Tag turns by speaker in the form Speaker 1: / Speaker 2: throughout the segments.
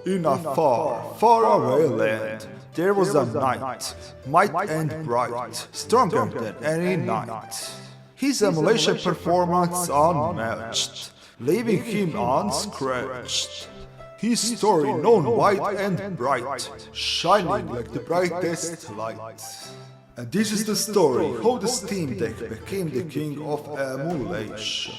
Speaker 1: In a far, far away land, there was a knight, might and bright, stronger than any knight. His emulation performance unmatched, leaving him unscratched. His story known wide and bright, shining like the brightest light. And this is the story how the Steam Deck became the king of emulation.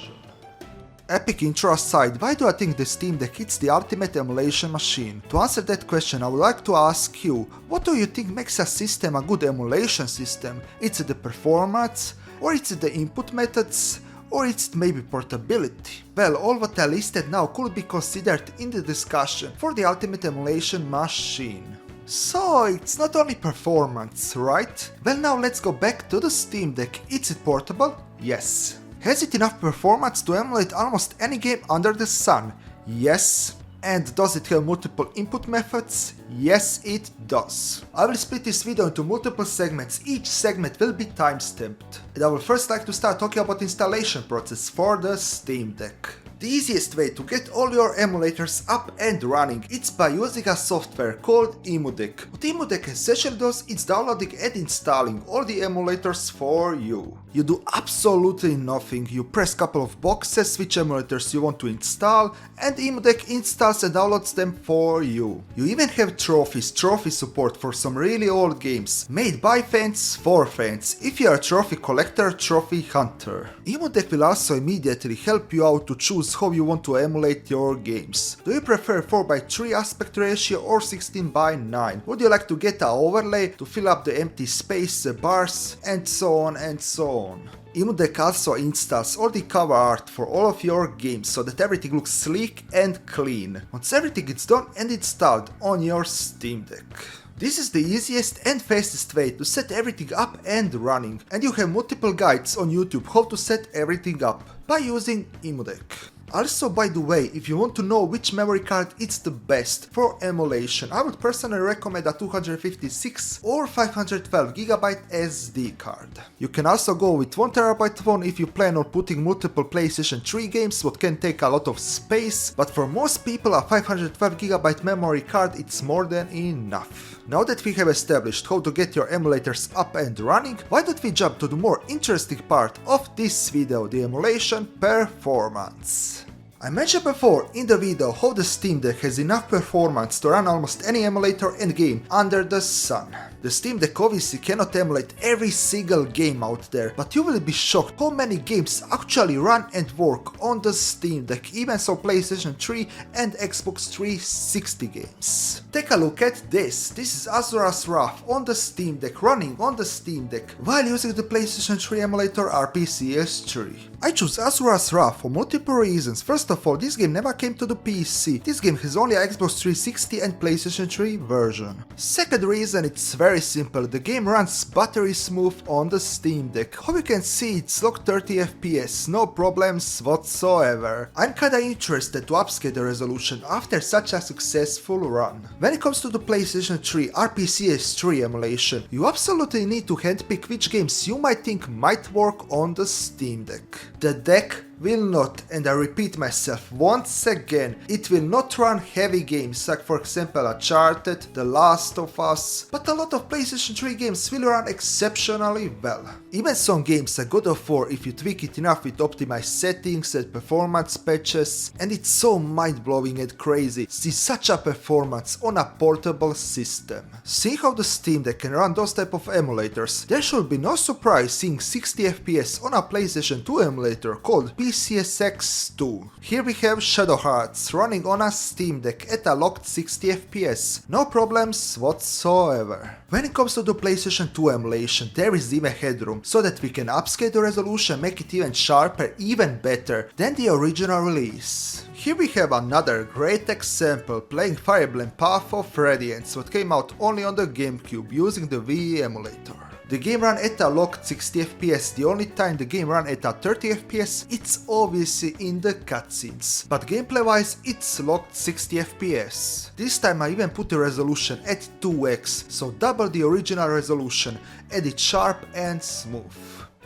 Speaker 1: Epic intro aside, why do I think the Steam Deck is the ultimate emulation machine? To answer that question, I would like to ask you, what do you think makes a system a good emulation system? Is it the performance? Or is it the input methods? Or is it maybe portability? Well, all what I listed now could be considered in the discussion for the ultimate emulation machine. So, it's not only performance, right? Well, now let's go back to the Steam Deck. Is it portable? Yes. Has it enough performance to emulate almost any game under the sun? Yes. And does it have multiple input methods? Yes, it does. I will split this video into multiple segments. Each segment will be time-stamped. And I will first like to start talking about the installation process for the Steam Deck. The easiest way to get all your emulators up and running is by using a software called EmuDeck. What EmuDeck essentially does is downloading and installing all the emulators for you. You do absolutely nothing, you press a couple of boxes which emulators you want to install, and EmuDeck installs and downloads them for you. You even have trophy support for some really old games, made by fans for fans, if you are a trophy collector, trophy hunter. EmuDeck will also immediately help you out to choose how you want to emulate your games. Do you prefer 4:3 aspect ratio or 16:9? Would you like to get an overlay to fill up the empty space, the bars, and so on and so on? EmuDeck also installs all the cover art for all of your games so that everything looks sleek and clean, once everything is done and installed on your Steam Deck. This is the easiest and fastest way to set everything up and running, and you have multiple guides on YouTube how to set everything up by using EmuDeck. Also, by the way, if you want to know which memory card is the best for emulation, I would personally recommend a 256 or 512GB SD card. You can also go with 1TB one if you plan on putting multiple PlayStation 3 games, what can take a lot of space, but for most people a 512GB memory card is more than enough. Now that we have established how to get your emulators up and running, why don't we jump to the more interesting part of this video, the emulation performance. I mentioned before in the video how the Steam Deck has enough performance to run almost any emulator and game under the sun. The Steam Deck obviously cannot emulate every single game out there, but you will be shocked how many games actually run and work on the Steam Deck, even so PlayStation 3 and Xbox 360 games. Take a look at this. This is Asura's Wrath on the Steam Deck, running on the Steam Deck while using the PlayStation 3 emulator RPCS3. I choose Asura's Wrath for multiple reasons. First of all, this game never came to the PC. This game has only Xbox 360 and PlayStation 3 version. Second reason, it's very simple. The game runs buttery smooth on the Steam Deck. How you can see, it's locked 30 FPS, no problems whatsoever. I'm kinda interested to upscale the resolution after such a successful run. When it comes to the PlayStation 3 RPCS3 emulation, you absolutely need to handpick which games you might think might work on the Steam Deck. The deck will not, and I repeat myself once again, it will not run heavy games like for example Uncharted, The Last of Us, but a lot of PlayStation 3 games will run exceptionally well. Even some games like God of War, if you tweak it enough with optimized settings and performance patches, and it's so mind-blowing and crazy to see such a performance on a portable system. Seeing how the Steam Deck can run those type of emulators, there should be no surprise seeing 60 FPS on a PlayStation 2 emulator called PCSX2. Here we have Shadow Hearts running on a Steam Deck at a locked 60 FPS, no problems whatsoever. When it comes to the PlayStation 2 emulation, there is even headroom, so that we can upscale the resolution, make it even sharper, even better than the original release. Here we have another great example, playing Fire Emblem Path of Radiance, what came out only on the GameCube using the Wii emulator. The game ran at a locked 60 FPS, the only time the game ran at a 30 FPS, it's obviously in the cutscenes, but gameplay wise it's locked 60 FPS. This time I even put the resolution at 2x, so double the original resolution, and it's sharp and smooth.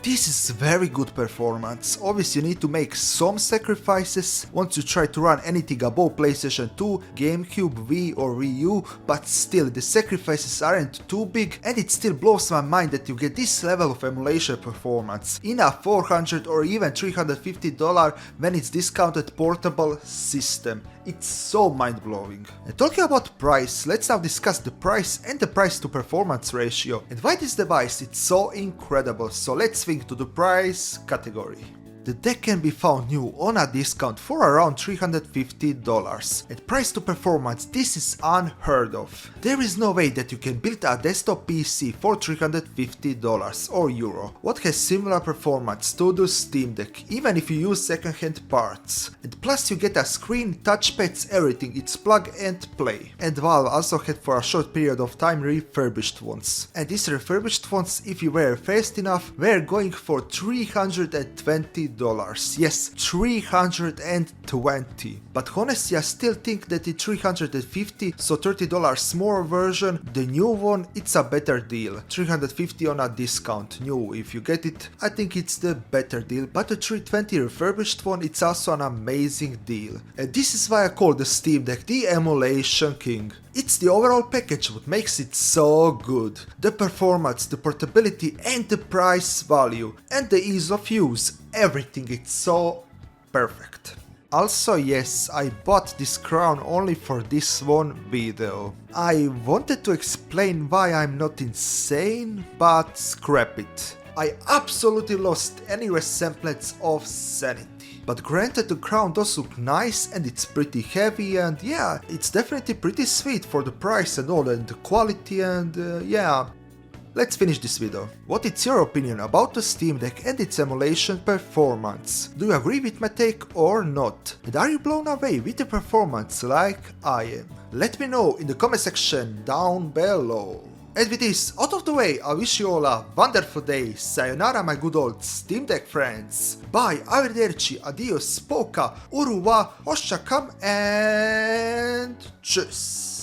Speaker 1: this is very good performance. Obviously you need to make some sacrifices once you try to run anything above PlayStation 2, GameCube, Wii or Wii U, but still the sacrifices aren't too big, and it still blows my mind that you get this level of emulation performance in a $400 or even $350 when it's discounted portable system. It's so mind-blowing. And talking about price, let's now discuss the price and the price to performance ratio and why this device is so incredible. So let's think to the price category. The deck can be found new on a discount for around $350, and price to performance, this is unheard of. There is no way that you can build a desktop PC for $350 or euro, what has similar performance to the Steam Deck, even if you use second-hand parts. And plus you get a screen, touchpads, everything, it's plug and play. And Valve also had for a short period of time refurbished ones. And these refurbished ones, if you were fast enough, were going for $320. Yes, 320. But honestly I still think that the 350, so $30 more version, the new one, it's a better deal. 350 on a discount, new, if you get it, I think it's the better deal. But the 320 refurbished one, it's also an amazing deal. And this is why I call the Steam Deck the emulation king. It's the overall package what makes it so good. The performance, the portability and the price value and the ease of use, everything, it's so perfect. Also yes, I bought this crown only for this one video. I wanted to explain why I'm not insane, but scrap it. I absolutely lost any resemblance of sanity. But granted, the crown does look nice and it's pretty heavy, and yeah, it's definitely pretty sweet for the price and all, and the quality, and yeah. Let's finish this video. What is your opinion about the Steam Deck and its emulation performance? Do you agree with my take or not? And are you blown away with the performance like I am? Let me know in the comment section down below. And with this out of the way, I wish you all a wonderful day. Sayonara my good old Steam Deck friends. Bye, arrivederci, adios, poka, uruwa, oshakam, and tschüss.